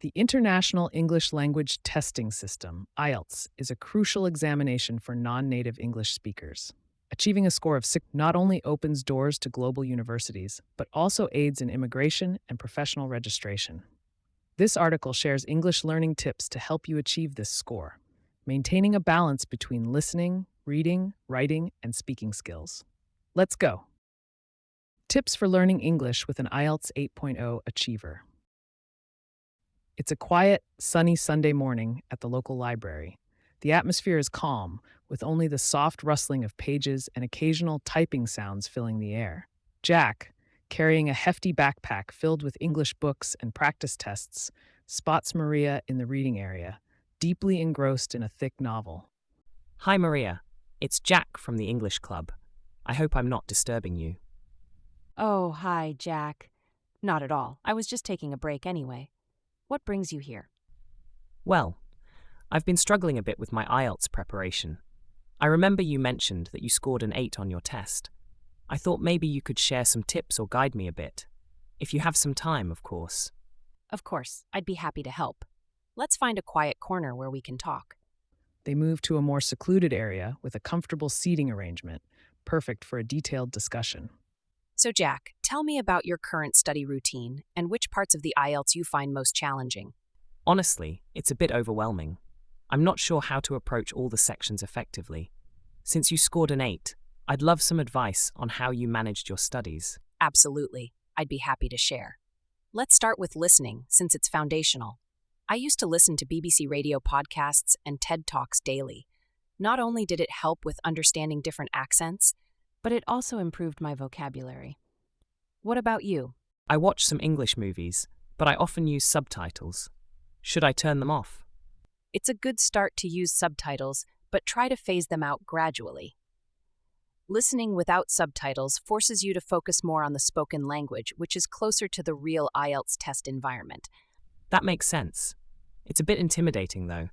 The International English Language Testing System, IELTS, is a crucial examination for non-native English speakers. Achieving a score of 6 not only opens doors to global universities, but also aids in immigration and professional registration. This article shares English learning tips to help you achieve this score, maintaining a balance between listening, reading, writing, and speaking skills. Let's go. Tips for learning English with an IELTS 8.0 achiever. It's a quiet, sunny Sunday morning at the local library. The atmosphere is calm, with only the soft rustling of pages and occasional typing sounds filling the air. Jack, carrying a hefty backpack filled with English books and practice tests, spots Maria in the reading area, deeply engrossed in a thick novel. Hi Maria, it's Jack from the English Club. I hope I'm not disturbing you. Oh, hi, Jack. Not at all. I was just taking a break anyway. What brings you here? Well, I've been struggling a bit with my IELTS preparation. I remember you mentioned that you scored an 8 on your test. I thought maybe you could share some tips or guide me a bit. If you have some time, of course. Of course, I'd be happy to help. Let's find a quiet corner where we can talk. They move to a more secluded area with a comfortable seating arrangement, perfect for a detailed discussion. So, Jack, tell me about your current study routine and which parts of the IELTS you find most challenging. Honestly, it's a bit overwhelming. I'm not sure how to approach all the sections effectively. Since you scored an 8, I'd love some advice on how you managed your studies. Absolutely. I'd be happy to share. Let's start with listening, since it's foundational. I used to listen to BBC radio podcasts and TED Talks daily. Not only did it help with understanding different accents, but it also improved my vocabulary. What about you? I watch some English movies, but I often use subtitles. Should I turn them off? It's a good start to use subtitles, but try to phase them out gradually. Listening without subtitles forces you to focus more on the spoken language, which is closer to the real IELTS test environment. That makes sense. It's a bit intimidating, though.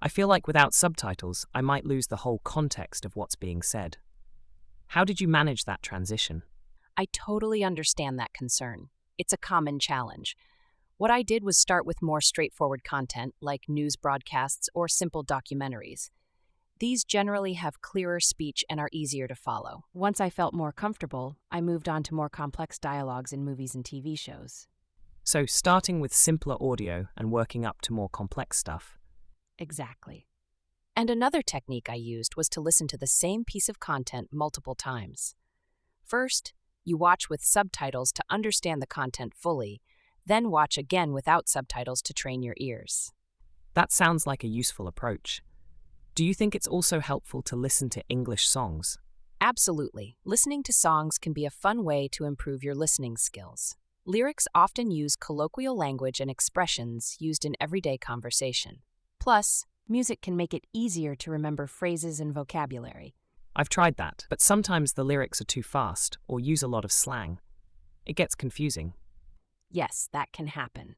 I feel like without subtitles, I might lose the whole context of what's being said. How did you manage that transition? I totally understand that concern. It's a common challenge. What I did was start with more straightforward content, like news broadcasts or simple documentaries. These generally have clearer speech and are easier to follow. Once I felt more comfortable, I moved on to more complex dialogues in movies and TV shows. So, starting with simpler audio and working up to more complex stuff. Exactly. And another technique I used was to listen to the same piece of content multiple times. First, you watch with subtitles to understand the content fully, then watch again without subtitles to train your ears. That sounds like a useful approach. Do you think it's also helpful to listen to English songs? Absolutely. Listening to songs can be a fun way to improve your listening skills. Lyrics often use colloquial language and expressions used in everyday conversation. Plus, music can make it easier to remember phrases and vocabulary. I've tried that, but sometimes the lyrics are too fast or use a lot of slang. It gets confusing. Yes, that can happen.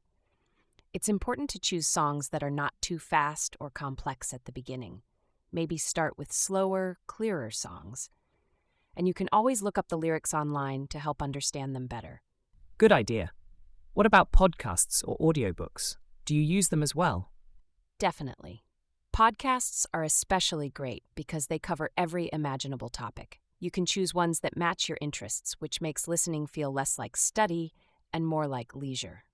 It's important to choose songs that are not too fast or complex at the beginning. Maybe start with slower, clearer songs. And you can always look up the lyrics online to help understand them better. Good idea. What about podcasts or audiobooks? Do you use them as well? Definitely. Podcasts are especially great because they cover every imaginable topic. You can choose ones that match your interests, which makes listening feel less like study and more like leisure.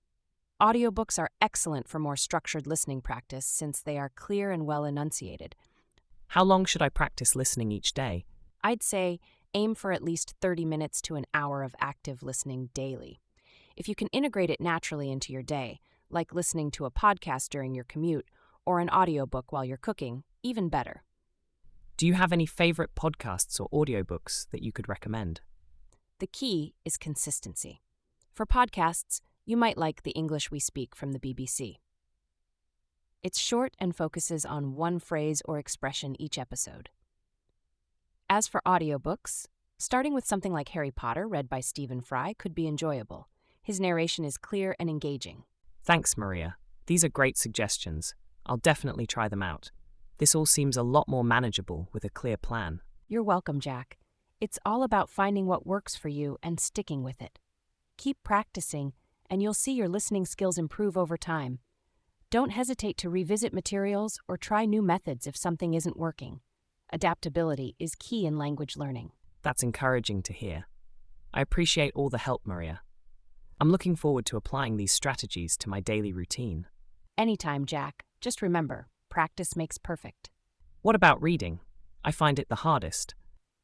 Audiobooks are excellent for more structured listening practice since they are clear and well enunciated. How long should I practice listening each day? I'd say aim for at least 30 minutes to an hour of active listening daily. If you can integrate it naturally into your day, like listening to a podcast during your commute or an audiobook while you're cooking, even better. Do you have any favorite podcasts or audiobooks that you could recommend? The key is consistency. For podcasts, you might like The English We Speak from the BBC. It's short and focuses on one phrase or expression each episode. As for audiobooks, starting with something like Harry Potter read by Stephen Fry could be enjoyable. His narration is clear and engaging. Thanks, Maria. These are great suggestions. I'll definitely try them out. This all seems a lot more manageable with a clear plan. You're welcome, Jack. It's all about finding what works for you and sticking with it. Keep practicing, and you'll see your listening skills improve over time. Don't hesitate to revisit materials or try new methods if something isn't working. Adaptability is key in language learning. That's encouraging to hear. I appreciate all the help, Maria. I'm looking forward to applying these strategies to my daily routine. Anytime, Jack. Just remember, practice makes perfect. What about reading? I find it the hardest.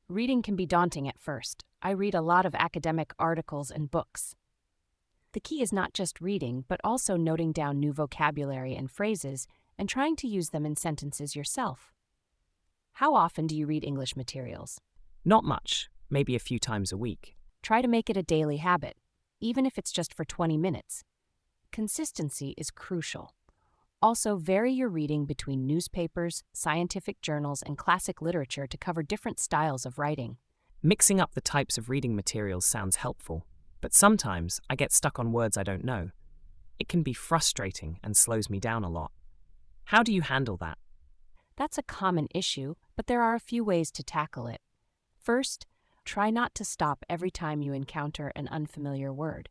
Reading can be daunting at first. I read a lot of academic articles and books. The key is not just reading, but also noting down new vocabulary and phrases and trying to use them in sentences yourself. How often do you read English materials? Not much, maybe a few times a week. Try to make it a daily habit, even if it's just for 20 minutes. Consistency is crucial. Also, vary your reading between newspapers, scientific journals, and classic literature to cover different styles of writing. Mixing up the types of reading materials sounds helpful, but sometimes I get stuck on words I don't know. It can be frustrating and slows me down a lot. How do you handle that? That's a common issue, but there are a few ways to tackle it. First, try not to stop every time you encounter an unfamiliar word.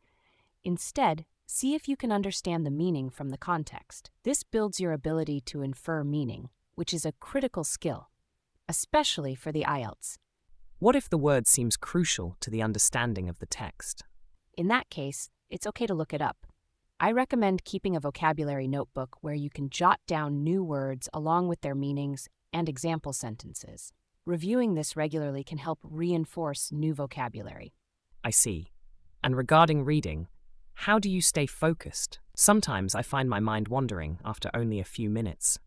Instead, see if you can understand the meaning from the context. This builds your ability to infer meaning, which is a critical skill, especially for the IELTS. What if the word seems crucial to the understanding of the text? In that case, it's okay to look it up. I recommend keeping a vocabulary notebook where you can jot down new words along with their meanings and example sentences. Reviewing this regularly can help reinforce new vocabulary. I see. And regarding reading, how do you stay focused? Sometimes I find my mind wandering after only a few minutes.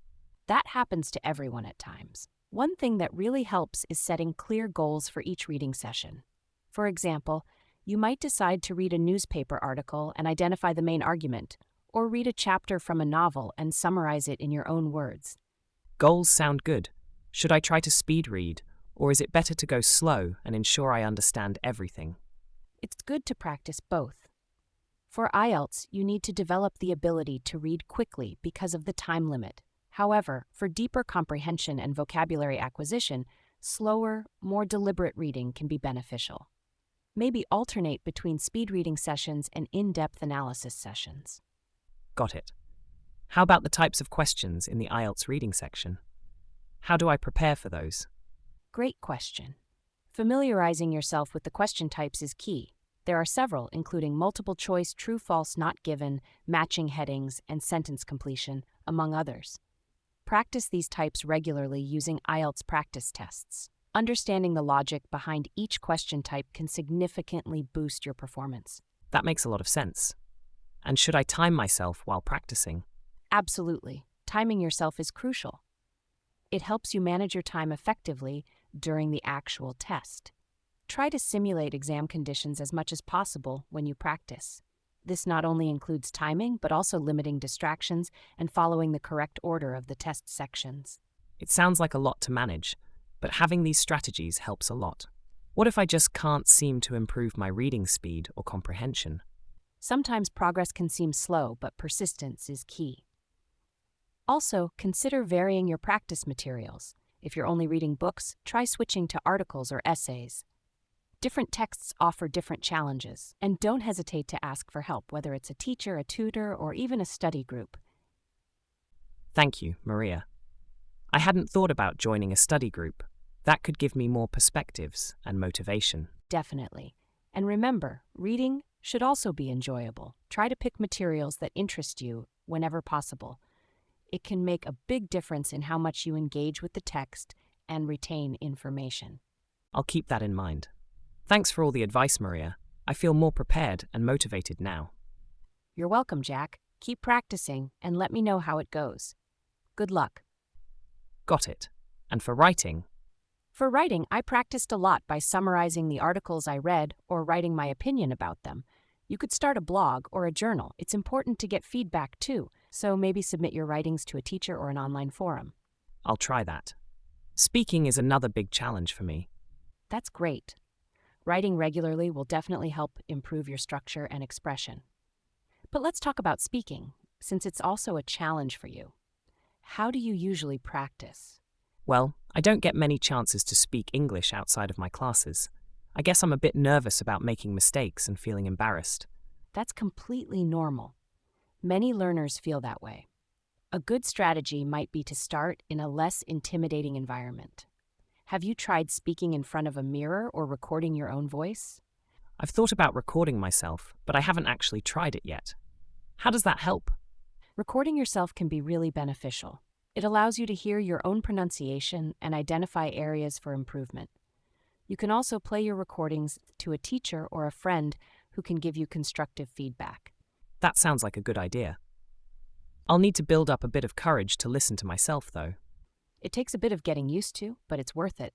That happens to everyone at times. One thing that really helps is setting clear goals for each reading session. For example, you might decide to read a newspaper article and identify the main argument, or read a chapter from a novel and summarize it in your own words. Goals sound good. Should I try to speed read, or is it better to go slow and ensure I understand everything? It's good to practice both. For IELTS, you need to develop the ability to read quickly because of the time limit. However, for deeper comprehension and vocabulary acquisition, slower, more deliberate reading can be beneficial. Maybe alternate between speed reading sessions and in-depth analysis sessions. Got it. How about the types of questions in the IELTS reading section? How do I prepare for those? Great question. Familiarizing yourself with the question types is key. There are several, including multiple choice, true, false, not given, matching headings, and sentence completion, among others. Practice these types regularly using IELTS practice tests. Understanding the logic behind each question type can significantly boost your performance. That makes a lot of sense. And should I time myself while practicing? Absolutely. Timing yourself is crucial. It helps you manage your time effectively during the actual test. Try to simulate exam conditions as much as possible when you practice. This not only includes timing, but also limiting distractions and following the correct order of the test sections. It sounds like a lot to manage, but having these strategies helps a lot. What if I just can't seem to improve my reading speed or comprehension? Sometimes progress can seem slow, but persistence is key. Also, consider varying your practice materials. If you're only reading books, try switching to articles or essays. Different texts offer different challenges, and don't hesitate to ask for help, whether it's a teacher, a tutor, or even a study group. Thank you, Maria. I hadn't thought about joining a study group. That could give me more perspectives and motivation. Definitely. And remember, reading should also be enjoyable. Try to pick materials that interest you whenever possible. It can make a big difference in how much you engage with the text and retain information. I'll keep that in mind. Thanks for all the advice, Maria. I feel more prepared and motivated now. You're welcome, Jack. Keep practicing and let me know how it goes. Good luck. Got it. And for writing? For writing, I practiced a lot by summarizing the articles I read or writing my opinion about them. You could start a blog or a journal. It's important to get feedback too, so maybe submit your writings to a teacher or an online forum. I'll try that. Speaking is another big challenge for me. That's great. Writing regularly will definitely help improve your structure and expression. But let's talk about speaking, since it's also a challenge for you. How do you usually practice? Well, I don't get many chances to speak English outside of my classes. I guess I'm a bit nervous about making mistakes and feeling embarrassed. That's completely normal. Many learners feel that way. A good strategy might be to start in a less intimidating environment. Have you tried speaking in front of a mirror or recording your own voice? I've thought about recording myself, but I haven't actually tried it yet. How does that help? Recording yourself can be really beneficial. It allows you to hear your own pronunciation and identify areas for improvement. You can also play your recordings to a teacher or a friend who can give you constructive feedback. That sounds like a good idea. I'll need to build up a bit of courage to listen to myself, though. It takes a bit of getting used to, but it's worth it.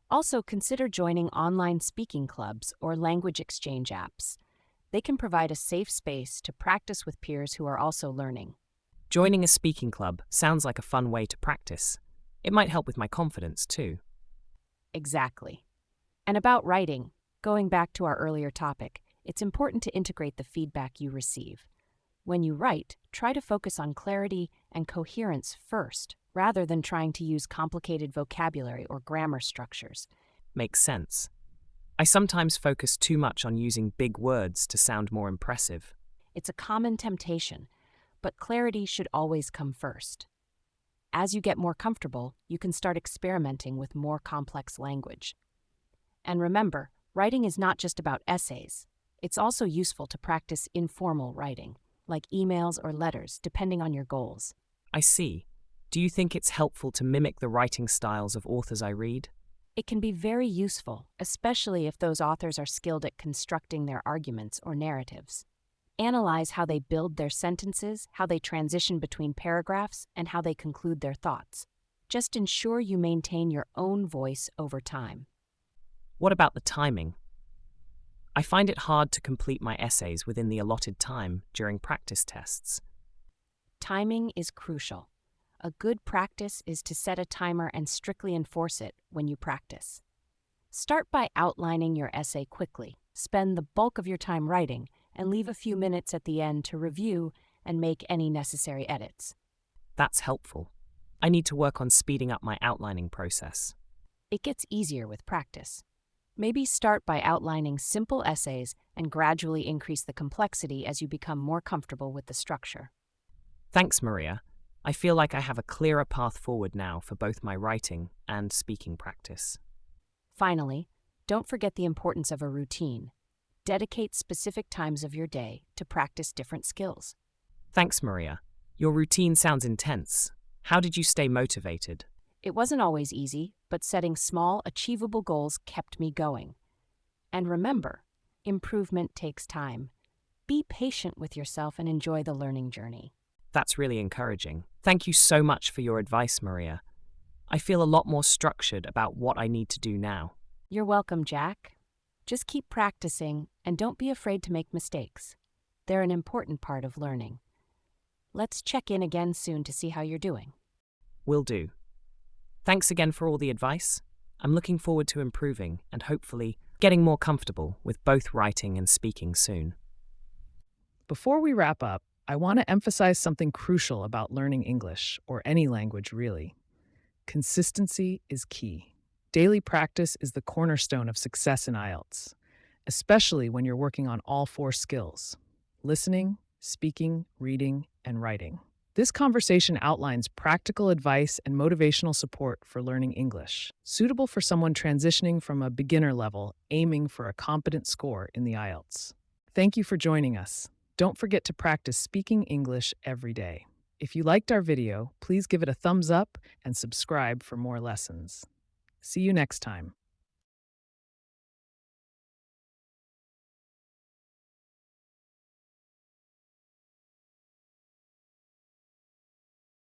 Also, consider joining online speaking clubs or language exchange apps. They can provide a safe space to practice with peers who are also learning. Joining a speaking club sounds like a fun way to practice. It might help with my confidence, too. Exactly. And about writing, going back to our earlier topic, it's important to integrate the feedback you receive. When you write, try to focus on clarity and coherence first, rather than trying to use complicated vocabulary or grammar structures. Makes sense. I sometimes focus too much on using big words to sound more impressive. It's a common temptation, but clarity should always come first. As you get more comfortable, you can start experimenting with more complex language. And remember, writing is not just about essays. It's also useful to practice informal writing, like emails or letters, depending on your goals. I see. Do you think it's helpful to mimic the writing styles of authors I read? It can be very useful, especially if those authors are skilled at constructing their arguments or narratives. Analyze how they build their sentences, how they transition between paragraphs, and how they conclude their thoughts. Just ensure you maintain your own voice over time. What about the timing? I find it hard to complete my essays within the allotted time during practice tests. Timing is crucial. A good practice is to set a timer and strictly enforce it when you practice. Start by outlining your essay quickly. Spend the bulk of your time writing, and leave a few minutes at the end to review and make any necessary edits. That's helpful. I need to work on speeding up my outlining process. It gets easier with practice. Maybe start by outlining simple essays and gradually increase the complexity as you become more comfortable with the structure. Thanks, Maria. I feel like I have a clearer path forward now for both my writing and speaking practice. Finally, don't forget the importance of a routine. Dedicate specific times of your day to practice different skills. Thanks, Maria. Your routine sounds intense. How did you stay motivated? It wasn't always easy, but setting small, achievable goals kept me going. And remember, improvement takes time. Be patient with yourself and enjoy the learning journey. That's really encouraging. Thank you so much for your advice, Maria. I feel a lot more structured about what I need to do now. You're welcome, Jack. Just keep practicing and don't be afraid to make mistakes. They're an important part of learning. Let's check in again soon to see how you're doing. Will do. Thanks again for all the advice. I'm looking forward to improving and hopefully getting more comfortable with both writing and speaking soon. Before we wrap up, I want to emphasize something crucial about learning English, or any language really. Consistency is key. Daily practice is the cornerstone of success in IELTS, especially when you're working on all 4 skills: listening, speaking, reading, and writing. This conversation outlines practical advice and motivational support for learning English, suitable for someone transitioning from a beginner level, aiming for a competent score in the IELTS. Thank you for joining us. Don't forget to practice speaking English every day. If you liked our video, please give it a thumbs up and subscribe for more lessons. See you next time.